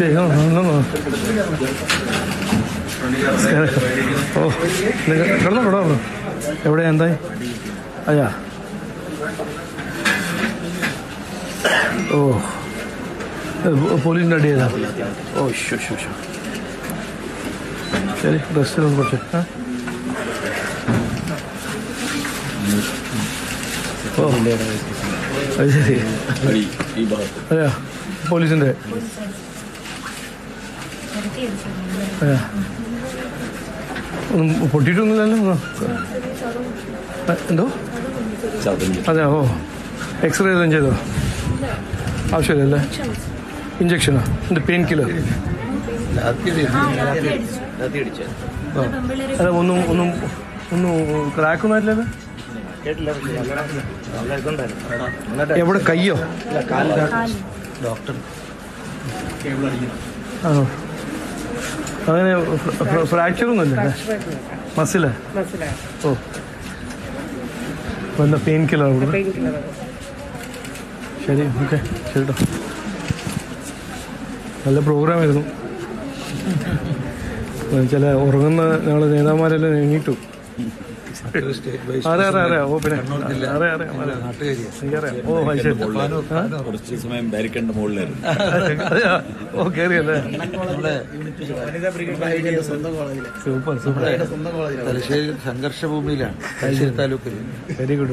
ശരി. ഓ കിടന്നോ കിടന്നോ. എവിടെയാ എന്തായി? അയ്യാ ഓ പോലീസിൻ്റെ അടി ചെയ്താ? ഓ ശോ. ശരി ഡ്രസ്സിലൊന്നും കുറച്ച് ഓ അത് ശരി. അതെയാ പോലീസിൻ്റെ അതെയാ ഒന്നും പൊട്ടിയിട്ടൊന്നുമില്ലല്ലോ? എന്തോ അതെയാ. ഓ എക്സ്റേ എല്ലാം ചെയ്തോ? ആവശ്യമില്ലല്ലേ? ഇഞ്ചക്ഷനാ? എന്ത് പെയിൻ കില്ലർ? അല്ല ഒന്നും ക്രാക്കൊന്നും ആയിട്ടില്ലല്ലോ? എവിടെ? കയ്യോ? ഡോക്ടർ ആണോ? അങ്ങനെ ഫ്രാക്ചറൊന്നും ഇല്ലേ? മസിലാ? ഓ വല്ല പെയിൻ കില്ലർ കൂടെ? ശരി ഓക്കെ ശരി കേട്ടോ. നല്ല പ്രോഗ്രാമായിരുന്നു. ചില ഉറങ്ങുന്ന ഞങ്ങൾ നേതാമാരെല്ലാം എണീറ്റു. അറിയാം. ഓ പിന്നെ അറിയാം. ഓ ശരി. ഓ കയറിയല്ലേ? സൂപ്പർ. തലശ്ശേരി സംഘർഷഭൂമിയിലാണ്, തലശ്ശേരി താലൂക്കിൽ. Very good.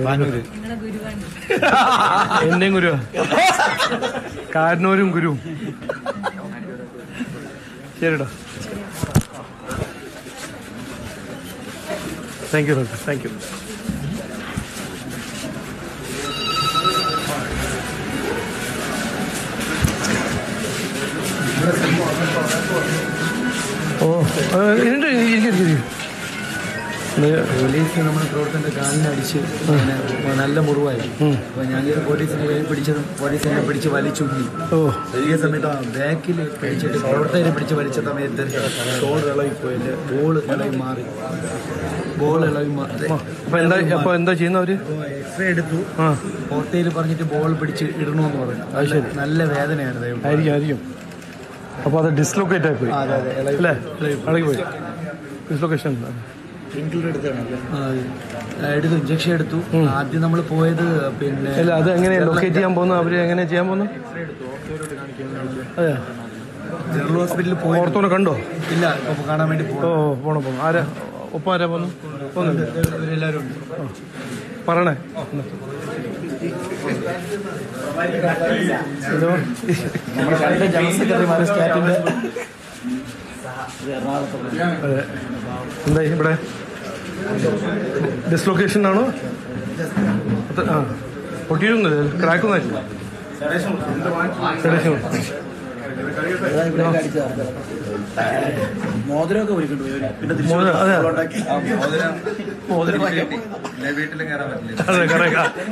എന്റെയും ഗുരുവാ, കാരണവരും ഗുരുവും. ശരിടാ. Thank you doctor. Thank you. ഓ ഇരിക്കും. പോലീസ് നമ്മുടെ പ്രവർത്തകന്റെ കാലിനടിച്ച് നല്ല മുറിവായി. അപ്പൊ ഞാൻ പോലീസിനെ പിടിച്ചതും പോലീസിനെ പിടിച്ച് വലിച്ചുള്ളി. ഈ സമയത്ത് ബാക്കിൽ പിടിച്ചിട്ട് പ്രവർത്തകരെ പിടിച്ച് വലിച്ച സമയത്ത് ഷോൾ ഇളകിപ്പോയില്ല, ബോൾ ഇളകി മാറി. അപ്പൊ എന്താ ചെയ്യുന്നവര്? എക്സ്റേ എടുത്തു, ഹോട്ടലിൽ പറഞ്ഞിട്ട് ബോൾ പിടിച്ച് ഇടണമെന്ന് പറഞ്ഞു. നല്ല വേദനയാണ്. ആയിരിക്കും. അപ്പൊ അത് ഡിസ്ലൊക്കേറ്റ് ആയിപ്പോയി അല്ലേ? ഇളകിപ്പോയി. ഡിസ്ലൊക്കേഷൻ എടുത്തു, ഇഞ്ചക്ഷൻ എടുത്തു. ആദ്യം നമ്മൾ പോയത് പിന്നെ അല്ല, അത് എങ്ങനെ ലൊക്കേറ്റ് ചെയ്യാൻ പോകുന്നു? അവര് എങ്ങനെ ചെയ്യാൻ പോകുന്നു? അതെയാ, ജനറൽ ഹോസ്പിറ്റലിൽ പോയി. ഓർത്തോടെ കണ്ടോ? ഇല്ല, കാണാൻ വേണ്ടി പോണം. ആരാ ഒപ്പം? ആരാ പോന്നു? ഇവരെല്ലാവരും ഉണ്ട്. പറയണേ. ജനറൽ സെക്രട്ടറിമാരെ സ്റ്റാറ്റിന്റെ അതെ. എന്തായി ഇവിടെ? ഡിസ്ലൊക്കേഷൻ ആണോ? പൊട്ടിയിരുന്നില്ല, ക്രാക്കൊന്നായിട്ടില്ല. മോതിരമൊക്കെ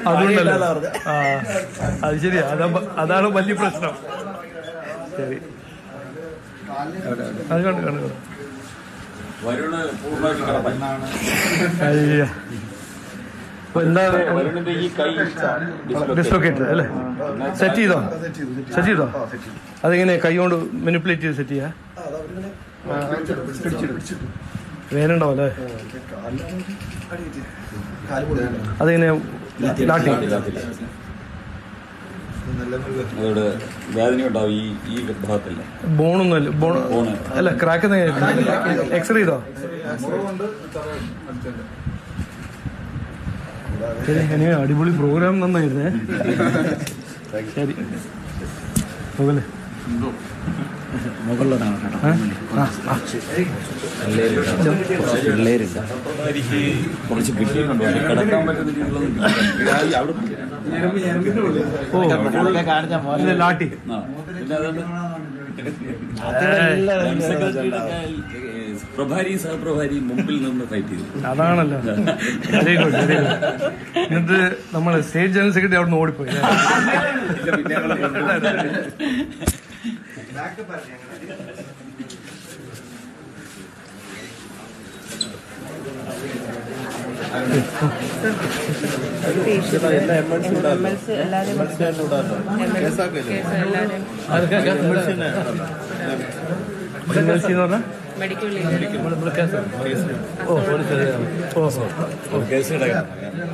അതുകൊണ്ടല്ലോ. അത് ശരിയാ, അതാണ് വലിയ പ്രശ്നം. ശരി, അത് കണ്ടു. എന്താ ഡിസ്ലൊക്കേറ്റഡ് അല്ലേ? സെറ്റ് ചെയ്തോ? അതെങ്ങനെ കൈ കൊണ്ട് മാനിപ്പുലേറ്റ് ചെയ്ത് സെറ്റ് ചെയ്യാ? വേനുണ്ടാവും അല്ലേ? അതെങ്ങനെ ലാട്ടി? ബോണൊന്നുമല്ല. അല്ല, ക്രാക്ക് എക്സ്റേ ചെയ്തോ? ശരി, അടിപൊളി പ്രോഗ്രാം, നന്നായിരുന്നേ. ശരി, പോകല്ലേ? മുകളിലോട്ടാണ് കുറച്ച് കിട്ടിയിട്ടുണ്ട്. കിടക്കാൻ പറ്റുന്ന ലാട്ടി. പ്രഭാരി സഹപ്രഭാരി മുമ്പിൽ നിന്ന് ഫൈറ്റ് ചെയ്തു. അതാണല്ലോ. Very good. എന്നിട്ട് നമ്മള് സ്റ്റേറ്റ് ജനറൽ സെക്രട്ടറി അവിടെ നിന്ന് ഓടിപ്പോയി. MLC എന്ന് പറഞ്ഞാൽ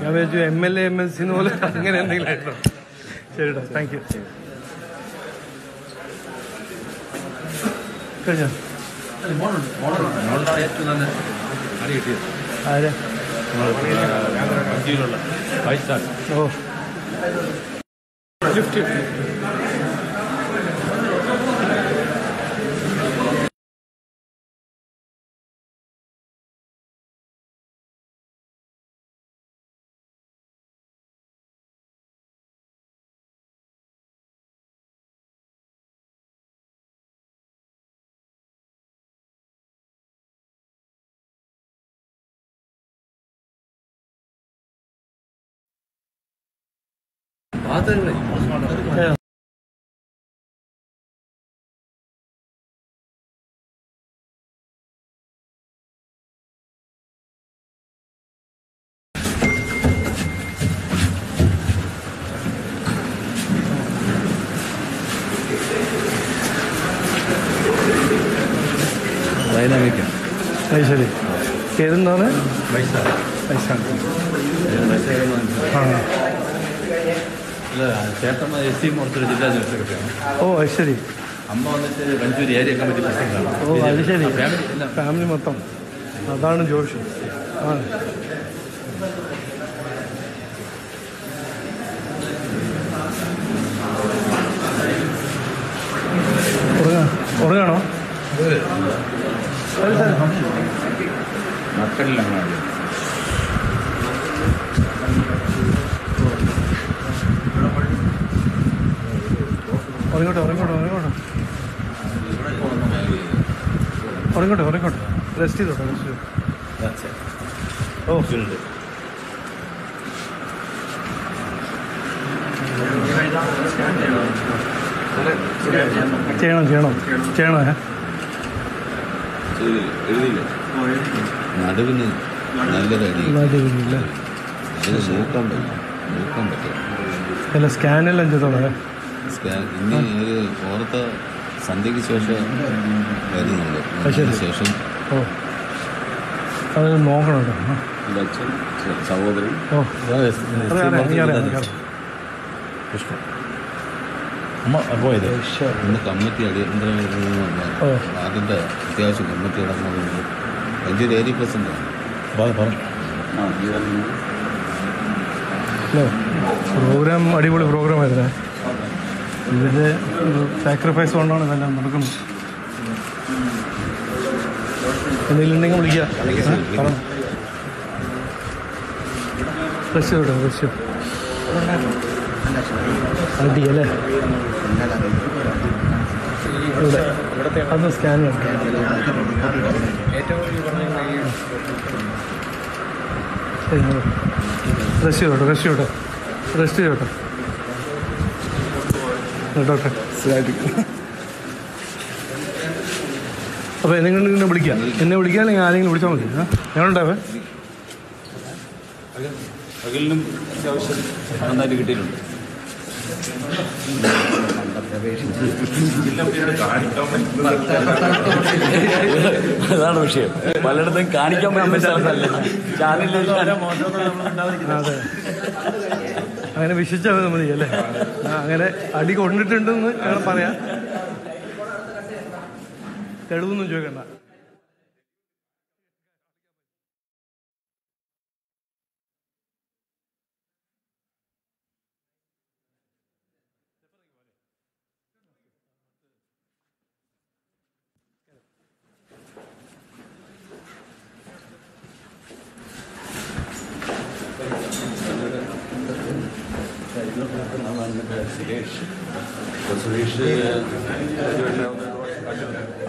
ഞാൻ വിചാരിച്ചു MLA MLC എന്ന് പോലെ അങ്ങനെ എന്തെങ്കിലും ആയിട്ടോ. ശരിടാ, താങ്ക് യു. കഴിഞ്ഞോ? ആരാ? ഓ ലിഫ്റ്റ്. ശരി. ഏതെന്താണ്? ചേട്ടൻ SC മോർച്ചയുടെ ജില്ലാ ജനറൽ സെക്രട്ടറിയാണ്. ഓ അത് ശരി. അമ്മ വന്നിട്ട് രഞ്ജൂരി ഏരിയ കമ്മിറ്റി പ്രസിഡന്റാണ്. ഓ അത് ശരി. ഫാമിലി മൊത്തം അതാണ് ജോഷി. ആ ഉറങ്ങാണോ? മക്കളിലാണ് ഉറങ്ങോട്ടെ ഉറങ്ങോട്ടെ ഉറങ്ങോട്ടെ ഉറങ്ങോട്ടെ ഉറങ്ങോട്ടെ. റെസ്റ്റ് ചെയ്തോട്ടെ, റെസ്റ്റ് ചെയ്തോ. ഓ ചെയ്യണം ചെയ്യണം ചെയ്യണോ? നടുവിന് നല്ലതല്ല. അല്ല സ്കാനെല്ലാം ചെയ്തോളാം. ഇനി ഒരു ഓർത്ത സന്ധ്യയ്ക്ക് ശേഷം വരുന്നുണ്ട്. ശേഷം ഓ അത് നോക്കണം കേട്ടോ. അച്ഛൻ സഹോദരൻ കൃഷ്ണൻ അമ്മ പോയത് ഇന്ന് കമ്മിറ്റി അടിയന്തരമായിരുന്നു. അതിൻ്റെ അത്യാവശ്യം കമ്മിറ്റി അടങ്ങുന്നത് രഞ്ജൂരി ഏരിയ പ്രസിഡന്റാണ്. പ്രോഗ്രാം അടിപൊളി പ്രോഗ്രാമായിരുന്നു. ഇതിൻ്റെ സാക്രിഫൈസ് കൊണ്ടാണ് ഇതെല്ലാം നടക്കുന്നത്. എന്തെങ്കിലും ഉണ്ടെങ്കിൽ വിളിക്കുക. പറഞ്ഞു റഷ്യ കേട്ടോ, റഷ്യ അടി അല്ലേ? ഇവിടെ അന്ന് സ്കാൻ ചെയ്യണം. റഷ്യ കേട്ടോ, റഷ്യ കേട്ടോ, റെസ്റ്റ് ചെയ്തോട്ടെ ഡോക്ടർ. അപ്പോൾ നിങ്ങൾ എന്നെ വിളിക്കാം. എന്നെ വിളിക്കാൻ അല്ലെങ്കിൽ ആരെങ്കിലും വിളിച്ചാൽ മതി. ഞാനുണ്ടാവേ. അകലിനും അത്യാവശ്യം നന്നായിട്ട് കിട്ടിയിട്ടുണ്ട്. അതാണ് വിഷയം. പലയിടത്തും കാണിക്കാൻ പറ്റുന്ന സ്ഥലത്തല്ല. അതെ, അങ്ങനെ വിശ്വസിച്ചാൽ മതി അല്ലേ? അങ്ങനെ അടി കൊണ്ടിട്ടുണ്ടെന്ന് ഞങ്ങൾ പറയാം. തെളിവൊന്നും ചോദിക്കണ്ട. സുരേഷ്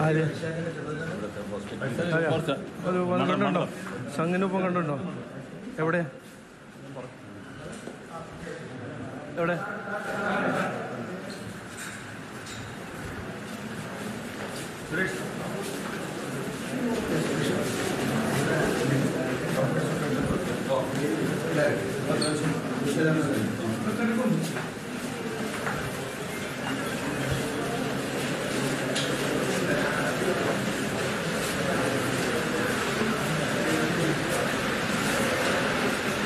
ആര് ഒരു കണ്ടുണ്ടോ? സംഘിനൊപ്പം കണ്ടുണ്ടോ? എവിടെ എവിടെ?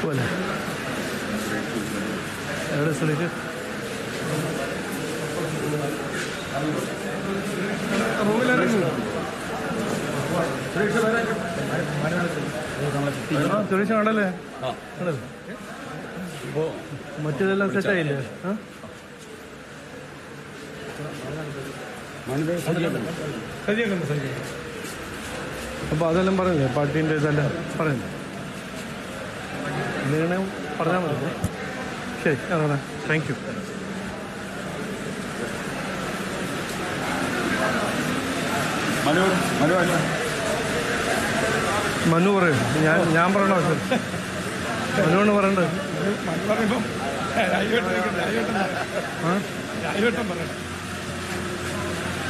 പോലെ എവിടെ സുരേഷ് സുരേഷ് ആണല്ലേ മറ്റേതെല്ലാം സെറ്റായില്ലേ അപ്പൊ അതെല്ലാം പറഞ്ഞില്ലേ പാർട്ടീൻ്റെ ഇതെല്ലാം പറഞ്ഞു എന്തെങ്കിലും പറഞ്ഞാൽ മതി ശരി അതാണ് താങ്ക് യു മനു പറയും ഞാൻ പറയണ മനുവാണ് പറയണ്ടത്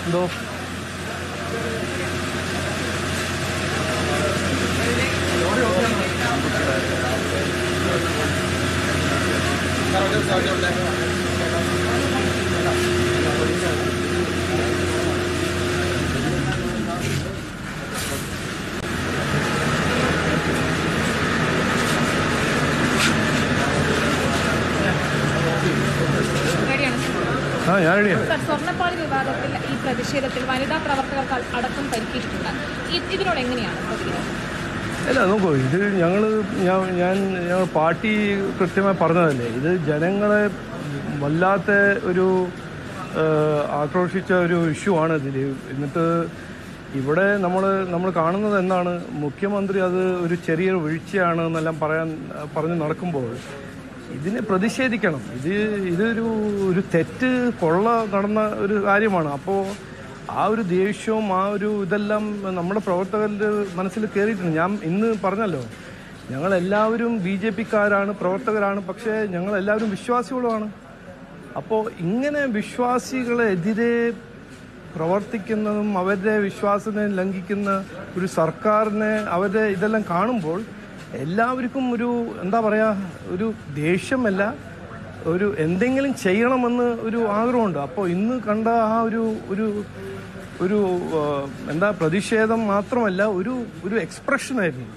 എന്തോ ഞാൻ റെഡിയാണ്. സ്വർണ്ണപ്പാളി വിവാദത്തിൽ ഈ പ്രതിഷേധത്തിൽ വനിതാ പ്രവർത്തകർക്ക് അടക്കം പരിക്കേറ്റിട്ടുണ്ട്. ഇതിനോട് എങ്ങനെയാണ് പ്രതികരിക്കുന്നത്? അല്ല നോക്കൂ, ഇത് ഞങ്ങൾ പാർട്ടി കൃത്യമായി പറഞ്ഞതല്ലേ, ഇത് ജനങ്ങളെ വല്ലാത്ത ഒരു ആക്രോശിച്ച ഒരു ഇഷ്യൂ ആണ് ഇതിൽ. എന്നിട്ട് ഇവിടെ നമ്മൾ കാണുന്നത് എന്താണ്, മുഖ്യമന്ത്രി അത് ഒരു ചെറിയൊരു വീഴ്ചയാണ് എന്നെല്ലാം പറഞ്ഞ് നടക്കുമ്പോൾ ഇതിനെ പ്രതിഷേധിക്കണം. ഇതൊരു തെറ്റ് കൊള്ള നടന്ന ഒരു കാര്യമാണ്. അപ്പോൾ ആ ഒരു ദേഷ്യവും ആ ഒരു ഇതെല്ലാം നമ്മുടെ പ്രവർത്തകരുടെ മനസ്സിൽ കയറിയിട്ടുണ്ട്. ഞാൻ ഇന്ന് പറഞ്ഞല്ലോ, ഞങ്ങളെല്ലാവരും BJPക്കാരാണ്, പ്രവർത്തകരാണ്, പക്ഷേ ഞങ്ങളെല്ലാവരും വിശ്വാസികളുമാണ്. അപ്പോൾ ഇങ്ങനെ വിശ്വാസികളെതിരെ പ്രവർത്തിക്കുന്നതും അവരുടെ വിശ്വാസത്തെ ലംഘിക്കുന്ന ഒരു സർക്കാരിനെ അവരുടെ ഇതെല്ലാം കാണുമ്പോൾ എല്ലാവർക്കും ഒരു എന്താ പറയുക, ഒരു ദേഷ്യമല്ല, ഒരു എന്തെങ്കിലും ചെയ്യണമെന്ന് ഒരു ആഗ്രഹമുണ്ട്. അപ്പോൾ ഇന്ന് കണ്ട ആ ഒരു പ്രതിഷേധം മാത്രമല്ല, ഒരു എക്സ്പ്രഷനായിരുന്നു.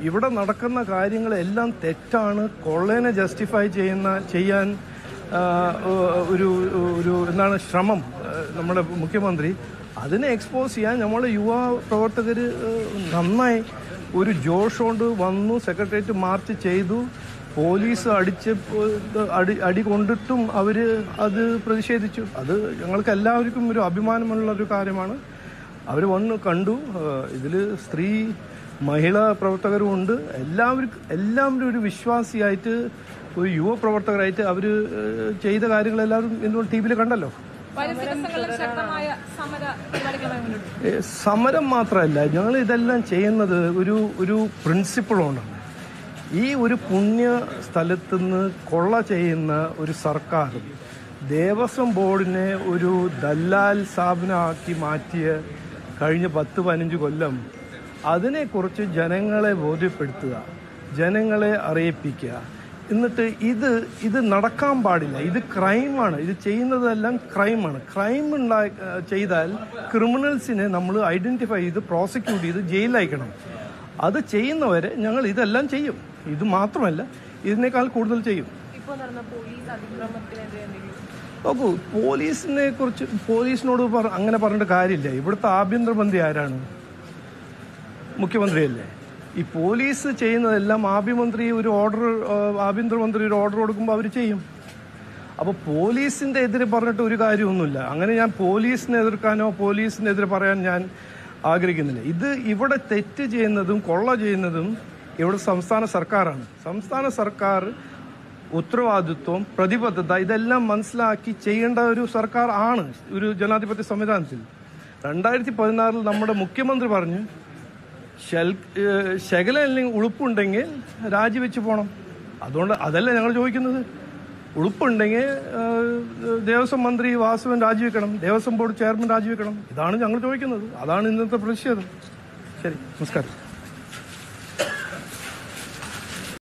ഇവിടെ നടക്കുന്ന കാര്യങ്ങളെല്ലാം തെറ്റാണ്, കൊള്ളേനെ ജസ്റ്റിഫൈ ചെയ്യാൻ ഒരു ശ്രമം നമ്മുടെ മുഖ്യമന്ത്രി. അതിനെ എക്സ്പോസ് ചെയ്യാൻ നമ്മളെ യുവ പ്രവർത്തകർ നന്നായി ഒരു ജോഷ് കൊണ്ട് വന്നു, സെക്രട്ടേറിയറ്റ് മാർച്ച് ചെയ്തു, പോലീസ് അടി കൊണ്ടിട്ടും അവർ അത് പ്രതിഷേധിച്ചു. അത് ഞങ്ങൾക്ക് എല്ലാവർക്കും ഒരു അഭിമാനമുള്ളൊരു കാര്യമാണ്. അവർ വന്ന് കണ്ടു. ഇതിൽ സ്ത്രീ മഹിളാ പ്രവർത്തകരും ഉണ്ട്. എല്ലാവരും ഒരു വിശ്വാസിയായിട്ട്, ഒരു യുവ പ്രവർത്തകരായിട്ട് അവർ ചെയ്ത കാര്യങ്ങളെല്ലാവരും എന്തുകൊണ്ട് TV യിൽ കണ്ടല്ലോ. സമരം മാത്രമല്ല, ഞങ്ങൾ ഇതെല്ലാം ചെയ്യുന്നത് ഒരു പ്രിൻസിപ്പിളുകൊണ്ടാണ്. ഈ ഒരു പുണ്യ സ്ഥലത്തുനിന്ന് കൊള്ള ചെയ്യുന്ന ഒരു സർക്കാർ ദേവസ്വം ബോർഡിനെ ഒരു ദല്ലാൽ സ്ഥാപനമാക്കി മാറ്റിയ കഴിഞ്ഞ 10-15 കൊല്ലം, അതിനെക്കുറിച്ച് ജനങ്ങളെ ബോധ്യപ്പെടുത്തുക, ജനങ്ങളെ അറിയിപ്പിക്കുക. എന്നിട്ട് ഇത് നടക്കാൻ പാടില്ല, ഇത് ക്രൈമാണ്, ഇത് ചെയ്യുന്നതെല്ലാം ക്രൈമാണ്. ക്രൈം ചെയ്താൽ ക്രിമിനൽസിനെ നമ്മൾ ഐഡന്റിഫൈ ചെയ്ത് പ്രോസിക്യൂട്ട് ചെയ്ത് ജയിലിലയക്കണം. അത് ചെയ്യുന്നവരെ ഞങ്ങൾ ഇതെല്ലാം ചെയ്യും. ഇത് മാത്രമല്ല, ഇതിനേക്കാൾ കൂടുതൽ ചെയ്യും. നോക്കൂ, പോലീസിനോട് അങ്ങനെ പറഞ്ഞിട്ട് കാര്യമില്ല. ഇവിടുത്തെ ആഭ്യന്തരമന്ത്രി ആരാണ്? മുഖ്യമന്ത്രിയല്ലേ. ഈ പോലീസ് ചെയ്യുന്നതെല്ലാം ആഭ്യന്തരമന്ത്രി ഒരു ഓർഡർ കൊടുക്കുമ്പോൾ അവർ ചെയ്യും. അപ്പോൾ പോലീസിന്റെ എതിരെ പറഞ്ഞിട്ട് ഒരു കാര്യമൊന്നുമില്ല. അങ്ങനെ ഞാൻ പോലീസിനെ എതിർക്കാനോ പോലീസിനെതിരെ പറയാൻ ഞാൻ ആഗ്രഹിക്കുന്നില്ല. ഇവിടെ തെറ്റ് ചെയ്യുന്നതും കൊള്ള ചെയ്യുന്നതും ഇവിടെ സംസ്ഥാന സർക്കാരാണ്. സംസ്ഥാന സർക്കാർ ഉത്തരവാദിത്വം, പ്രതിബദ്ധത ഇതെല്ലാം മനസ്സിലാക്കി ചെയ്യേണ്ട ഒരു സർക്കാർ ആണ് ഒരു ജനാധിപത്യ സംവിധാനത്തിൽ. 2016 നമ്മുടെ മുഖ്യമന്ത്രി പറഞ്ഞു, ശകലം ഉളുപ്പുണ്ടെങ്കിൽ രാജിവെച്ച് പോകണം. അതുകൊണ്ട് അതല്ല ഞങ്ങൾ ചോദിക്കുന്നത്. ഉളുപ്പുണ്ടെങ്കിൽ ദേവസ്വം മന്ത്രി വാസവൻ രാജിവെക്കണം, ദേവസ്വം ബോർഡ് ചെയർമാൻ രാജിവെക്കണം. ഇതാണ് ഞങ്ങൾ ചോദിക്കുന്നത്. അതാണ് ഇന്നത്തെ പ്രതിഷേധം. ശരി, നമസ്കാരം.